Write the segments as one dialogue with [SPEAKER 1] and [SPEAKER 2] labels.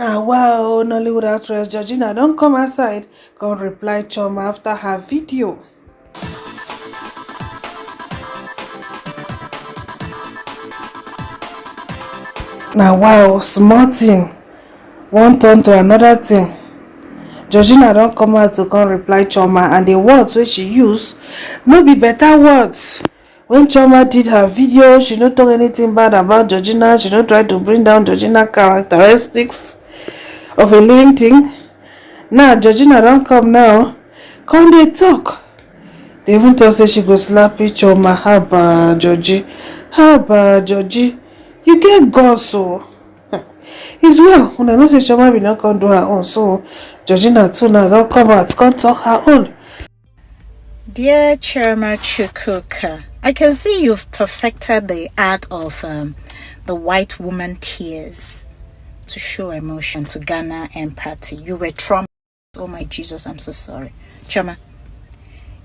[SPEAKER 1] Now, wow, Nollywood actress Georgina don't come outside, come reply Chioma after her video. Now, wow, small thing, one turn to another thing. Georgina don't come out to come reply Chioma, and the words wey she use no be better words. When Chioma did her video, she no talk anything bad about Georgina. She no try to bring down Georgina characteristics of a living thing. Now Georgina don't come now, come dey talk. They even talk say she go slap Chioma. Haba Georgie, haba Georgie, you get guts so. It's well, una know say Chioma bin not come do her own, so Georgina too now don come out, come talk her own.
[SPEAKER 2] Dear Chioma Chukwuka, I can see you've perfected the art of the white woman tears to show emotion, to garner empathy. You were traumatized. Oh my Jesus, I'm so sorry. Chioma,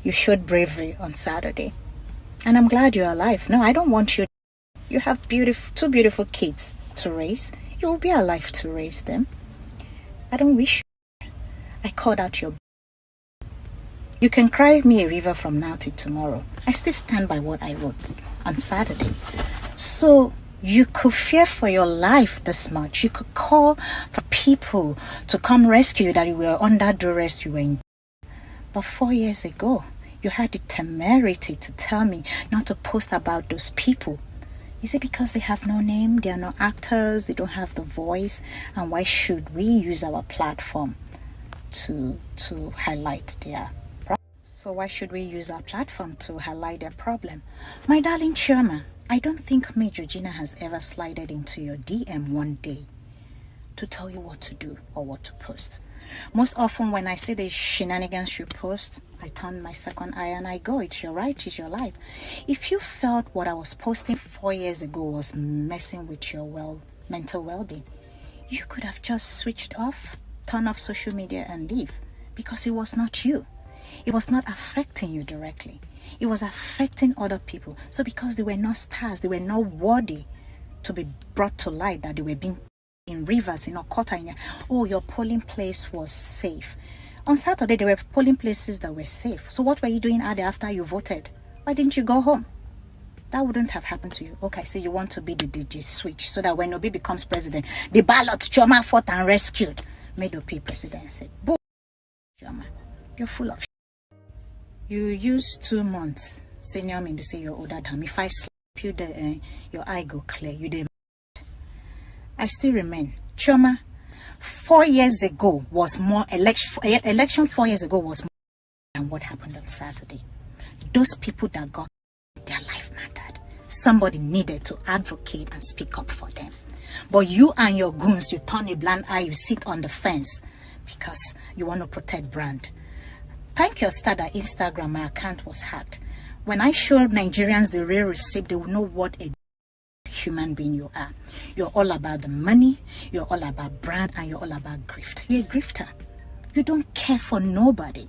[SPEAKER 2] you showed bravery on Saturday. And I'm glad you're alive. No, I don't want you. You have two beautiful kids to raise. You will be alive to raise them. I don't wish you. I called out your. You can cry me a river from now till tomorrow. I still stand by what I wrote on Saturday. So you could fear for your life this much. You could call for people to come rescue you, that you were under duress, you were in. But 4 years ago, you had the temerity to tell me not to post about those people. Is it because they have no name, they are not actors, they don't have the voice? And why should we use our platform to highlight their problem? So why should we use our platform to highlight their problem? My darling Chioma, I don't think me, Georgina, has ever slided into your DM one day to tell you what to do or what to post. Most often when I see the shenanigans you post, I turn my second eye and I go, it's your right, it's your life. If you felt what I was posting 4 years ago was messing with your mental well-being, you could have just switched off, turn off social media and leave, because it was not you. It was not affecting you directly. It was affecting other people. So because they were not stars, they were not worthy to be brought to light, that they were being in rivers, in Okota, your polling place was safe. On Saturday, there were polling places that were safe. So what were you doing out there after you voted? Why didn't you go home? That wouldn't have happened to you. Okay, so you want to be the DJ switch, so that when Obi becomes president, the ballot Chioma fought and rescued made Obi president. I said, "Boo, Chioma, you're full of shit. You used 2 months. Senior me to say you're older than me. If I slap you, your eye go clear. You did. I still remain. Chioma, 4 years ago was more election 4 years ago was more than what happened on Saturday. Those people that got their life mattered. Somebody needed to advocate and speak up for them. But you and your goons, you turn a blind eye, you sit on the fence because you want to protect brand. Thank your star that Instagram, my account was hacked. When I showed Nigerians the real receipt, they will know what a human being you are. You're all about the money, you're all about brand, and you're all about grift. You're a grifter. You don't care for nobody.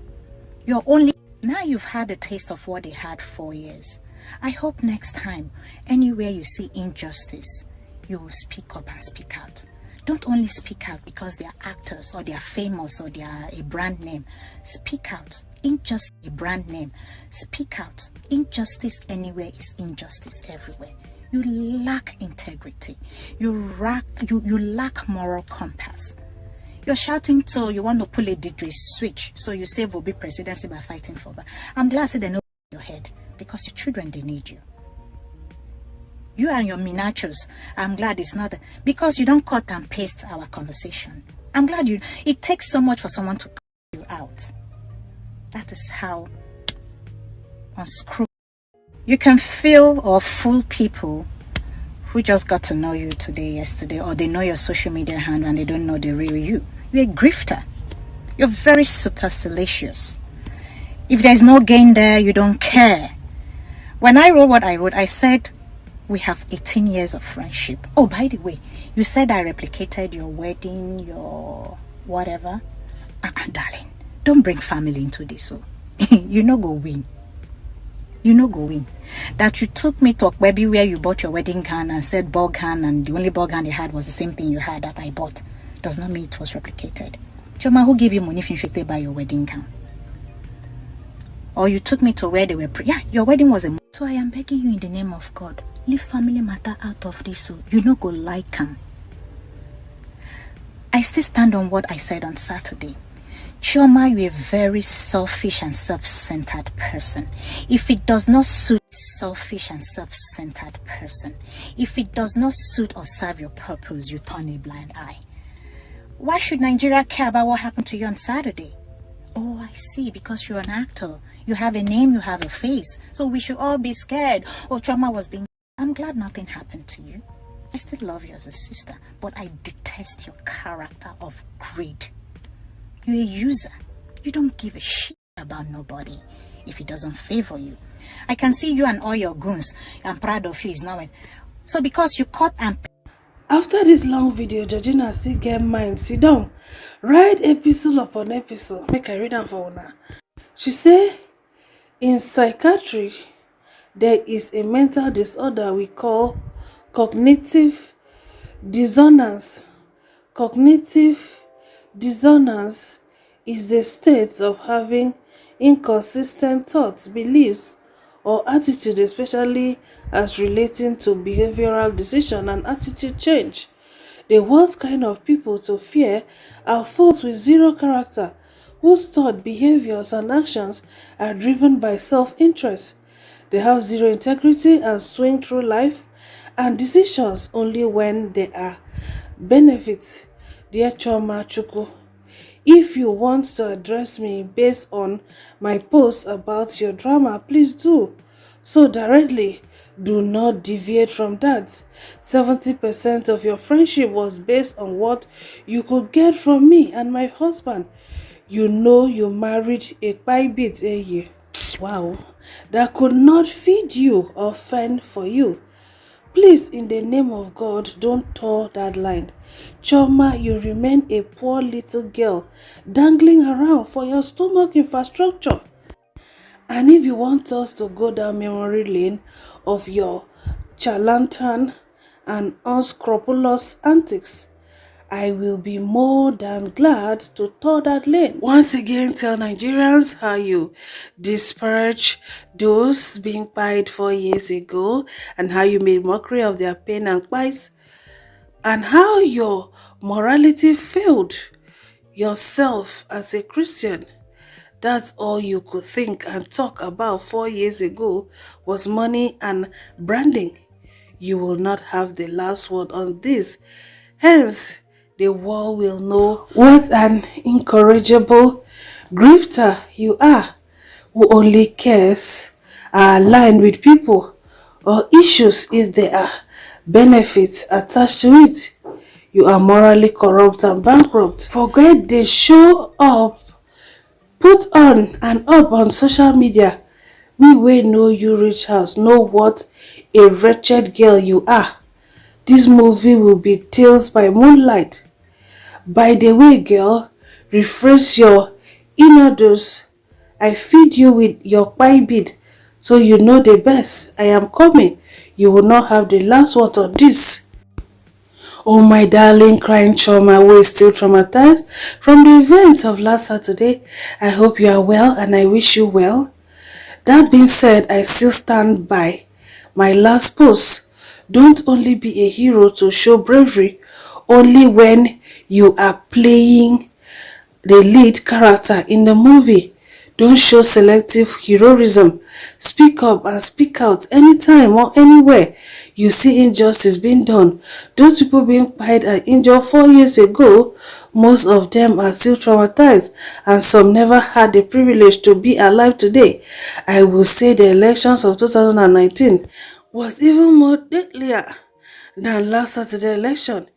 [SPEAKER 2] You're only. Now you've had a taste of what they had 4 years. I hope next time, anywhere you see injustice, you will speak up and speak out. Don't only speak out because they are actors or they are famous or they are a brand name. Speak out. Injustice a brand name. Speak out. Injustice anywhere is injustice everywhere. You lack integrity. You lack moral compass. You're shouting so you want to pull a DJ switch, so you save Obi presidency by fighting for that. I'm glad they know your head, because your children, they need you. You and your minachos, I'm glad it's not because you don't cut and paste our conversation. I'm glad it takes so much for someone to cut you out. That is how unscrupulous. You can feel or fool people who just got to know you today, yesterday, or they know your social media handle and they don't know the real you. You're a grifter. You're very supercilious. If there's no gain there, you don't care. When I wrote what I wrote, I said, we have 18 years of friendship. Oh, by the way, you said I replicated your wedding, your whatever. Darling, don't bring family into this. So you no go win. You no go win. That you took me to Okwebi where you bought your wedding gown and said ball gown, and the only ball gown you had was the same thing you had that I bought. does not mean it was replicated. Chioma, who gave you money if you buy your wedding gown? Or you took me to where they were your wedding was a... So I am begging you in the name of God, leave family matter out of this so you no go like them. I still stand on what I said on Saturday. Chioma, you're a very selfish and self-centered person. If it does not suit selfish and self-centered person, if it does not suit or serve your purpose, you turn a blind eye. Why should Nigeria care about what happened to you on Saturday? Oh, I see, because you're an actor. You have a name, you have a face. So we should all be scared. Oh, Chioma was being... I'm glad nothing happened to you. I still love you as a sister, but I detest your character of greed. You're a user. You don't give a shit about nobody if it doesn't favor you. I can see you and all your goons. I'm proud of you, is not it? So because you caught and...
[SPEAKER 1] After this long video, Georgina still get mind. Sit down. Write episode upon episode. Make I read them for una. She say, in psychiatry, there is a mental disorder we call cognitive dissonance. Cognitive dissonance is the state of having inconsistent thoughts, beliefs, or attitude, especially as relating to behavioral decision and attitude change. The worst kind of people to fear are folks with zero character, whose thought, behaviors, and actions are driven by self-interest. They have zero integrity and swing through life and decisions only when they are benefits. Dear Chioma Chukwu, if you want to address me based on my post about your drama, please do so directly. Do not deviate from that. 70% of your friendship was based on what you could get from me and my husband. You know you married a bit a year. Wow. That could not feed you or fend for you. Please, in the name of God, don't toe that line. Chioma, you remain a poor little girl dangling around for your stomach infrastructure. And if you want us to go down memory lane of your charlatan and unscrupulous antics, I will be more than glad to tour that lane. Once again, tell Nigerians how you disparage those being pied 4 years ago and how you made mockery of their pain and price and how your morality failed yourself as a Christian. That's all you could think and talk about 4 years ago was money and branding. You will not have the last word on this. Hence, the world will know what an incorrigible grifter you are, who only cares are aligned with people or issues if there are benefits attached to it. You are morally corrupt and bankrupt. Forget the show up, put on and up on social media. We will know you rich house, know what a wretched girl you are. This movie will be tales by moonlight. By the way, girl, rephrase your inner dose. I feed you with your pie bid, so you know the best. I am coming. You will not have the last word on this. Oh, my darling, crying Chioma, who is still traumatized from the event of last Saturday. I hope you are well and I wish you well. That being said, I still stand by my last post. Don't only be a hero to show bravery only when you are playing the lead character in the movie. Don't show selective heroism. Speak up and speak out anytime or anywhere you see injustice being done. Those people being pied and injured 4 years ago, most of them are still traumatized and some never had the privilege to be alive today. I will say the elections of 2019 was even more deadlier than last Saturday election.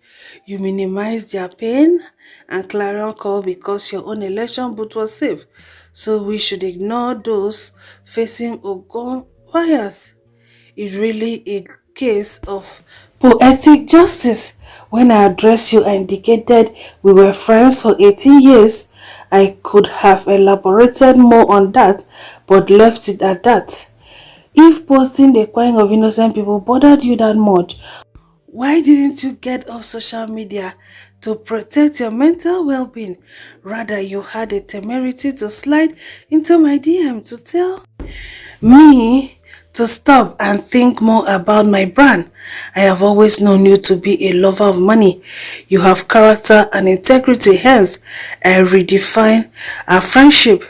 [SPEAKER 1] You minimized their pain and clarion call because your own election booth was safe. So we should ignore those facing Ogun fires. It's really a case of poetic justice. When I addressed you, I indicated we were friends for 18 years. I could have elaborated more on that, but left it at that. If posting the crying of innocent people bothered you that much, why didn't you get off social media to protect your mental well-being. Rather, you had the temerity to slide into my DM to tell me to stop and think more about my brand. I have always known you to be a lover of money. You have character and integrity, hence I redefine our friendship.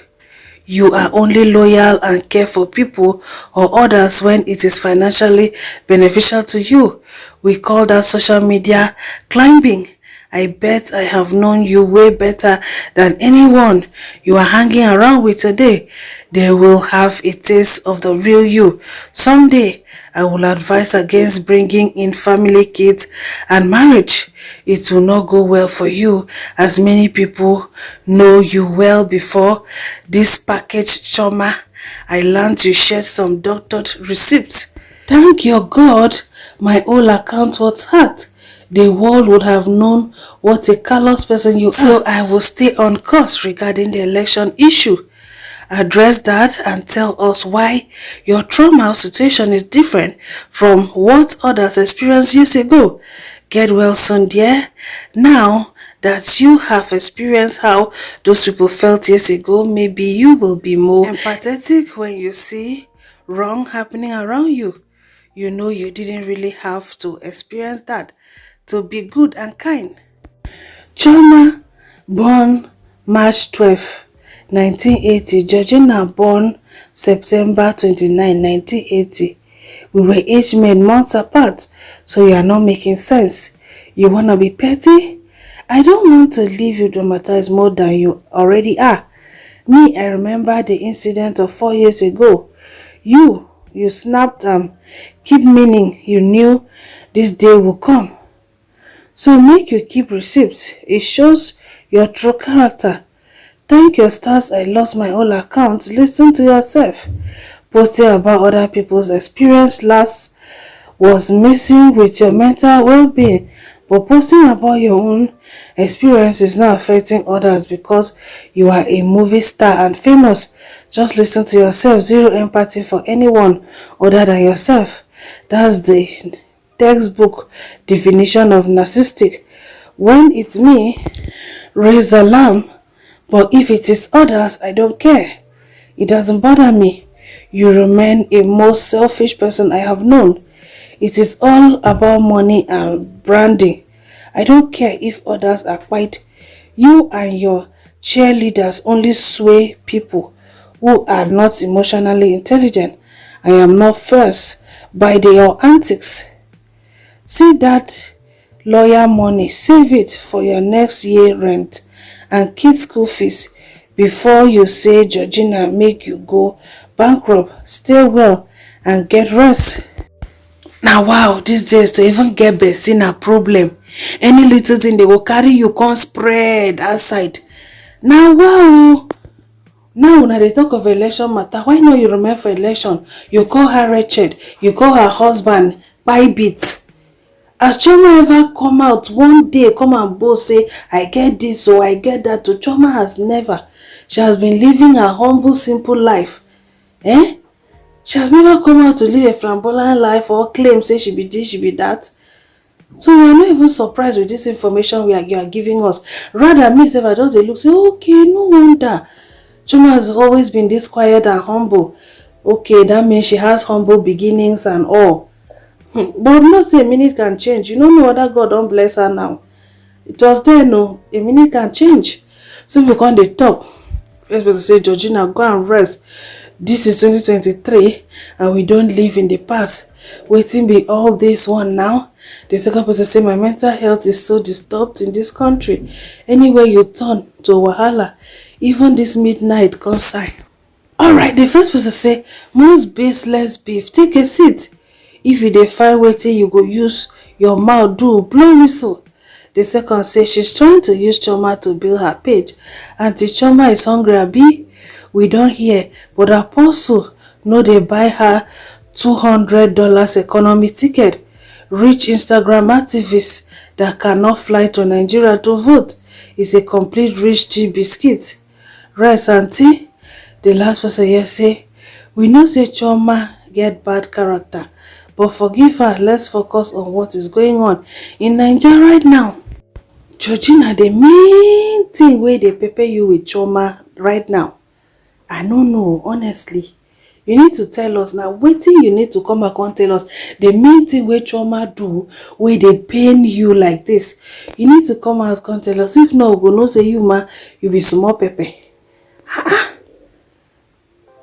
[SPEAKER 1] You are only loyal and care for people or others when it is financially beneficial to you. We call that social media climbing. I bet I have known you way better than anyone you are hanging around with today. They will have a taste of the real you. Someday, I will advise against bringing in family, kids, and marriage. It will not go well for you, as many people know you well before this package, Chioma. I learned you shared some doctored receipts. Thank your God, my old account was hacked. The world would have known what a callous person you are. So I will stay on course regarding the election issue. Address that and tell us why your trauma situation is different from what others experienced years ago. Get well soon, dear. Now that you have experienced how those people felt years ago, maybe you will be more empathetic when you see wrong happening around you. You know you didn't really have to experience that to be good and kind. Chioma, born March 12, 1980. Georgina, born September 29, 1980. We were age made months apart, so you are not making sense. You wanna be petty? I don't want to leave you traumatized more than you already are. Me, I remember the incident of 4 years ago. You snapped keep meaning you knew this day would come. So make you keep receipts. It shows your true character. Thank your stars I lost my old account. Listen to yourself. Posting about other people's experience last was messing with your mental well-being. But posting about your own experience is not affecting others because you are a movie star and famous. Just listen to yourself. Zero empathy for anyone other than yourself. That's the textbook definition of narcissistic. When it's me, raise alarm. But if it is others, I don't care. It doesn't bother me. You remain a most selfish person I have known. It is all about money and branding. I don't care if others are quite. You and your cheerleaders only sway people who are not emotionally intelligent. I am not first by your antics. See that lawyer money, save it for your next year rent and kids' school fees before you say Georgina make you go bankrupt. Stay well and get rest. Now wow, these days to even get Bessie a problem. Any little thing they will carry you come spread outside. Now wow. Now when they talk of election matter, why not you remain for election? You call her wretched, you call her husband by bit. Has Chioma ever come out one day, come and boast, say, I get this or I get that? To Chioma has never. She has been living a humble, simple life. She has never come out to live a flamboyant life or claim, say she be this, she be that. So we are not even surprised with this information you are giving us. Rather, me, if I just look, say, okay, no wonder. Chioma has always been this quiet and humble. Okay, that means she has humble beginnings and all. But not say a minute can change. You don't know whether God don't bless her now. It was there, no. A minute can change. So we can't they talk. First person say, Georgina, go and rest. This is 2023 and we don't live in the past. Waiting be all this one now. The second person say, my mental health is so disturbed in this country. Anywhere you turn to wahala, even this midnight concern. Alright, the first person say, most baseless beef. Take a seat. If you dey find wetin you go use your mouth do, blow whistle. The second say she's trying to use Chioma to build her page. Auntie Chioma is hungry, abi? We don't hear, but Apostle no dey buy her $200 economy ticket. Rich Instagram activist that cannot fly to Nigeria to vote is a complete rich tea biscuit. Rest, auntie. The last person here say, we know say Chioma get bad character, but forgive her. Let's focus on what is going on in Nigeria right now. Georgina, the main thing wey dey pepper you with Chioma right now, I no know, honestly. You need to tell us now. Wetin you need to come back and tell us the main thing wey Chioma do wey dey pain you like this. You need to come out and tell us. If not, we go know say you ma, you be small pepper.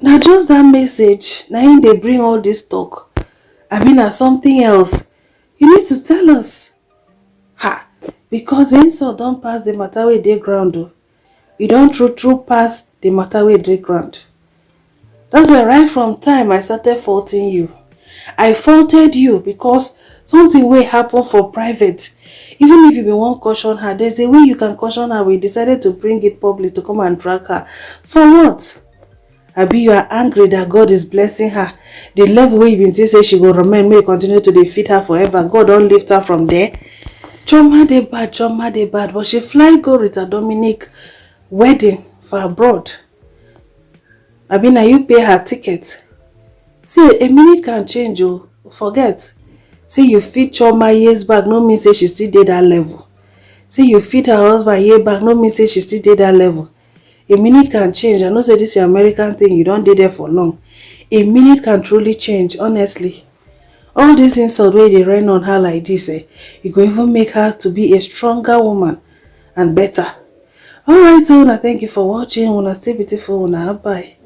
[SPEAKER 1] Na just that message na im dey bring all this talk. Abi na something else? You need to tell us. Because the insult don pass the matter wey dey ground o. E don true pass the matter wey dey ground. That's why right from time I started faulting you. I faulted you because something wey happen for private. Even if you bin wan caution her, there's a way you can caution her. We decided to bring it public to come and drag her. For what? Abi you are angry that God is blessing her. The level wey you bin think say she go remain, may you continue to dey feed her forever. God don lift her from there. Chioma dey bad, but she fly go Rita Dominic wedding for abroad. Abi na you pay her ticket. See, a minute can change o. Forget. Say you feed Chioma years back, no mean say she still dey that level. Say you feed her husband years back, no mean say she still dey that level. A minute can change. I know say this is American thing, you don dey there for long. A minute can truly change, honestly. All this insult wey dey rain on her like this, e go even make her to be a stronger woman and better. Alright, so una, thank you for watching. Una stay beautiful. Una, bye.